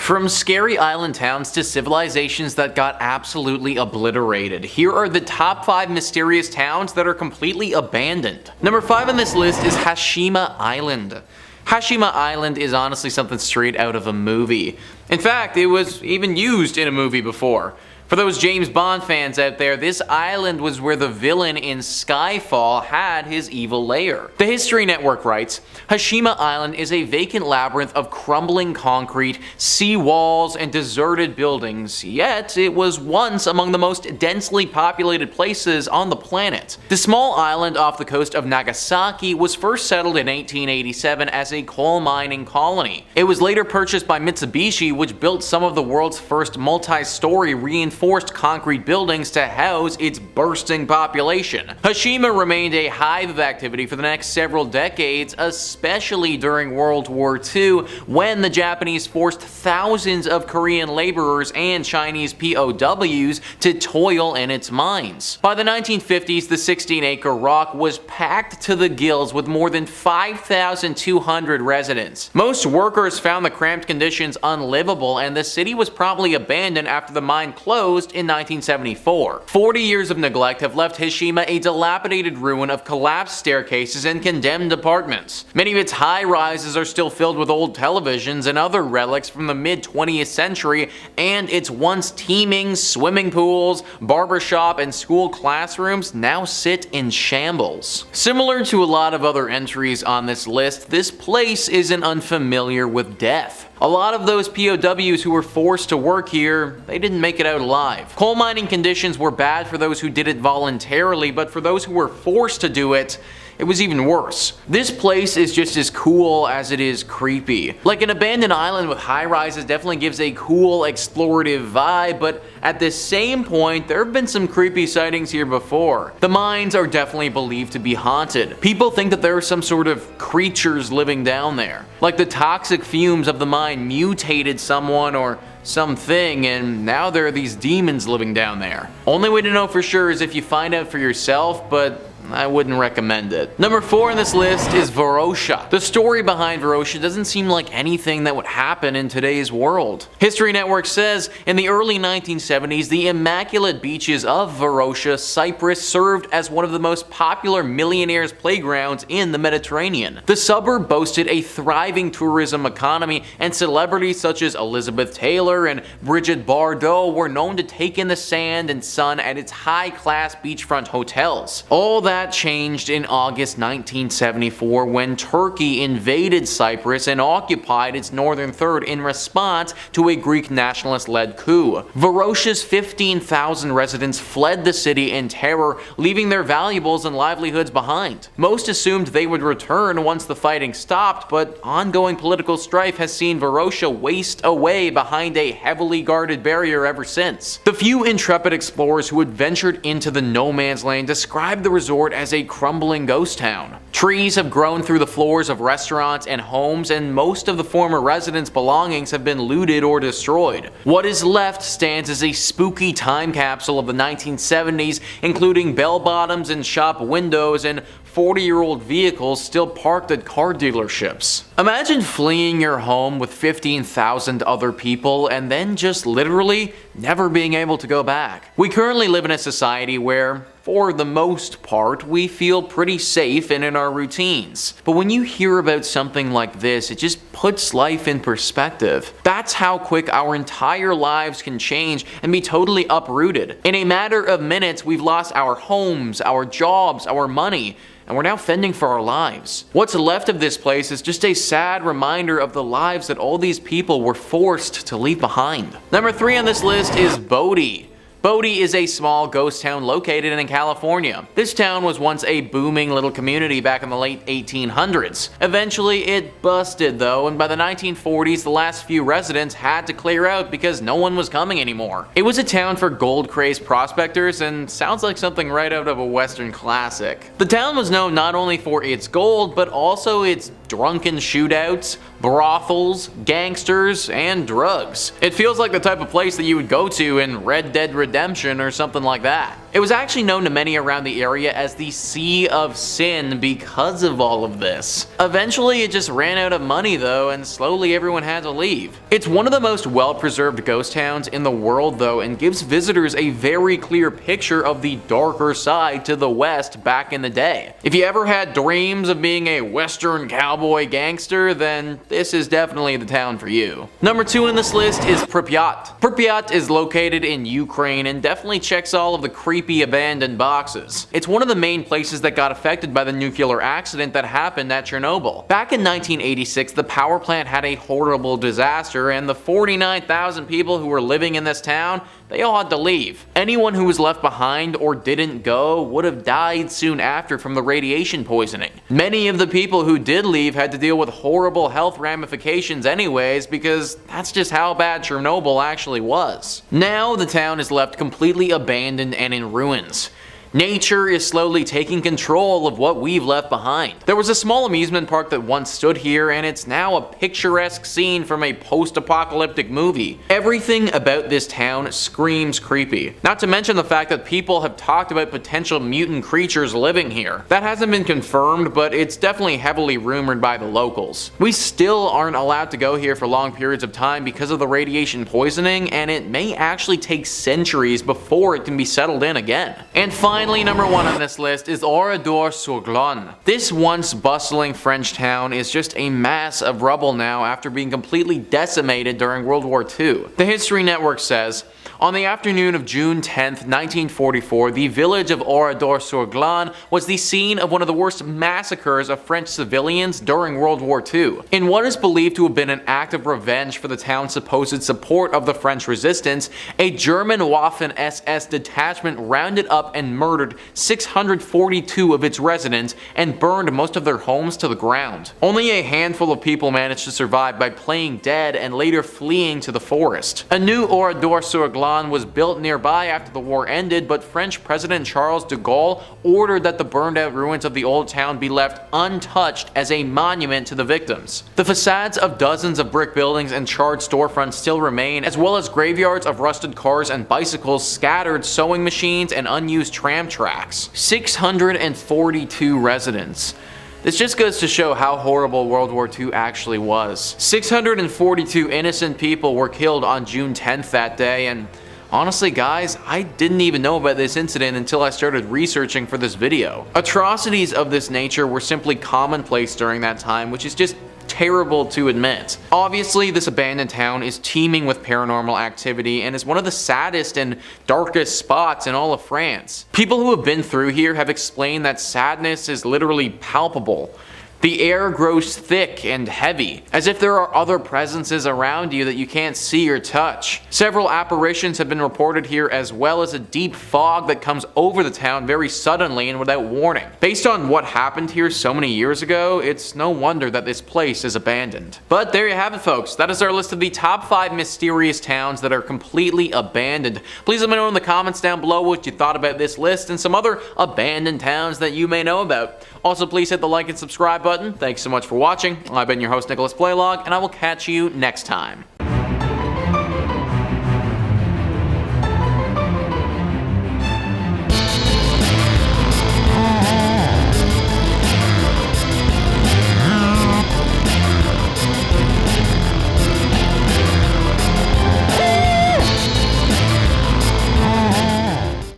From scary island towns to civilizations that got absolutely obliterated, here are the top 5 mysterious towns that are completely abandoned. Number 5 on this list is Hashima Island. Hashima Island is honestly something straight out of a movie. In fact, it was even used in a movie before. For those James Bond fans out there, this island was where the villain in Skyfall had his evil lair. The History Network writes, Hashima Island is a vacant labyrinth of crumbling concrete, sea walls, and deserted buildings, yet it was once among the most densely populated places on the planet. The small island off the coast of Nagasaki was first settled in 1887 as a coal mining colony. It was later purchased by Mitsubishi, which built some of the world's first multi-story reinforced concrete buildings to house its bursting population. Hashima remained a hive of activity for the next several decades, especially during World War II, when the Japanese forced thousands of Korean laborers and Chinese POWs to toil in its mines. By the 1950s, the 16-acre rock was packed to the gills with more than 5,200 residents. Most workers found the cramped conditions unlivable, and the city was promptly abandoned after the mine closed in 1974. 40 years of neglect have left Hashima a dilapidated ruin of collapsed staircases and condemned apartments. Many of its high-rises are still filled with old televisions and other relics from the mid-20th century, and its once teeming swimming pools, barbershop, and school classrooms now sit in shambles. Similar to a lot of other entries on this list, this place isn't unfamiliar with death. A lot of those POWs who were forced to work here, they didn't make it out alive. Coal mining conditions were bad for those who did it voluntarily, but for those who were forced to do it, it was even worse. This place is just as cool as it is creepy. Like, an abandoned island with high-rises definitely gives a cool, explorative vibe, but at the same point, there have been some creepy sightings here before. The mines are definitely believed to be haunted. People think that there are some sort of creatures living down there. Like, the toxic fumes of the mine mutated someone or something, and now there are these demons living down there. Only way to know for sure is if you find out for yourself, but I wouldn't recommend it. Number 4 on this list is Varosha. The story behind Varosha doesn't seem like anything that would happen in today's world. History Network says, in the early 1970s, the immaculate beaches of Varosha, Cyprus served as one of the most popular millionaires' playgrounds in the Mediterranean. The suburb boasted a thriving tourism economy, and celebrities such as Elizabeth Taylor and Brigitte Bardot were known to take in the sand and sun at its high-class beachfront hotels. All that changed in August 1974 when Turkey invaded Cyprus and occupied its northern third in response to a Greek nationalist-led coup. Varosha's 15,000 residents fled the city in terror, leaving their valuables and livelihoods behind. Most assumed they would return once the fighting stopped, but ongoing political strife has seen Varosha waste away behind a heavily guarded barrier ever since. The few intrepid explorers who had ventured into the no-man's land described the resort as a crumbling ghost town. Trees have grown through the floors of restaurants and homes, and most of the former residents' belongings have been looted or destroyed. What is left stands as a spooky time capsule of the 1970s, including bell-bottoms and shop windows and 40-year-old vehicles still parked at car dealerships. Imagine fleeing your home with 15,000 other people and then just literally never being able to go back. We currently live in a society where, for the most part, we feel pretty safe and in our routines. But when you hear about something like this, it just puts life in perspective. That's how quick our entire lives can change and be totally uprooted. In a matter of minutes, we've lost our homes, our jobs, our money, and we're now fending for our lives. What's left of this place is just a sad reminder of the lives that all these people were forced to leave behind. Number 3 on this list is Bodie. Bodie is a small ghost town located in California. This town was once a booming little community back in the late 1800s. Eventually it busted though, and by the 1940s the last few residents had to clear out because no one was coming anymore. It was a town for gold-crazed prospectors and sounds like something right out of a Western classic. The town was known not only for its gold, but also its drunken shootouts, brothels, gangsters, and drugs. It feels like the type of place that you would go to in Red Dead Redemption or something like that. It was actually known to many around the area as the Sea of Sin because of all of this. Eventually it just ran out of money though, and slowly everyone had to leave. It's one of the most well-preserved ghost towns in the world though, and gives visitors a very clear picture of the darker side to the west back in the day. If you ever had dreams of being a western cowboy gangster, then this is definitely the town for you. Number 2 in this list is Pripyat. Pripyat is located in Ukraine and definitely checks all of the creepy abandoned boxes. It's one of the main places that got affected by the nuclear accident that happened at Chernobyl. Back in 1986, the power plant had a horrible disaster, and the 49,000 people who were living in this town, they all had to leave. Anyone who was left behind or didn't go would have died soon after from the radiation poisoning. Many of the people who did leave had to deal with horrible health ramifications anyways, because that's just how bad Chernobyl actually was. Now the town is left completely abandoned and in ruins. Nature is slowly taking control of what we've left behind. There was a small amusement park that once stood here, and it's now a picturesque scene from a post-apocalyptic movie. Everything about this town screams creepy. Not to mention the fact that people have talked about potential mutant creatures living here. That hasn't been confirmed, but it's definitely heavily rumored by the locals. We still aren't allowed to go here for long periods of time because of the radiation poisoning, and it may actually take centuries before it can be settled in again. And finally, number 1 on this list is Oradour Sub Glane. This once bustling French town is just a mass of rubble now after being completely decimated during World War II. The History Network says, on the afternoon of June 10, 1944, the village of Oradour Sub Glane was the scene of one of the worst massacres of French civilians during World War II. In what is believed to have been an act of revenge for the town's supposed support of the French resistance, a German Waffen-SS detachment rounded up and murdered 642 of its residents and burned most of their homes to the ground. Only a handful of people managed to survive by playing dead and later fleeing to the forest. A new Oradour Sub Glane was built nearby after the war ended, but French President Charles de Gaulle ordered that the burned out ruins of the old town be left untouched as a monument to the victims. The facades of dozens of brick buildings and charred storefronts still remain, as well as graveyards of rusted cars and bicycles, scattered sewing machines, and unused tram tracks. 642 residents. This just goes to show how horrible World War II actually was. 642 innocent people were killed on June 10th that day, and honestly guys, I didn't even know about this incident until I started researching for this video. Atrocities of this nature were simply commonplace during that time, which is just terrible to admit. Obviously, this abandoned town is teeming with paranormal activity and is one of the saddest and darkest spots in all of France. People who have been through here have explained that sadness is literally palpable. The air grows thick and heavy, as if there are other presences around you that you can't see or touch. Several apparitions have been reported here, as well as a deep fog that comes over the town very suddenly and without warning. Based on what happened here so many years ago, it's no wonder that this place is abandoned. But there you have it folks, that is our list of the top 5 mysterious towns that are completely abandoned. Please let me know in the comments down below what you thought about this list and some other abandoned towns that you may know about. Also, please hit the like and subscribe button. Thanks so much for watching. I've been your host, Nicholas Playlog, and I will catch you next time.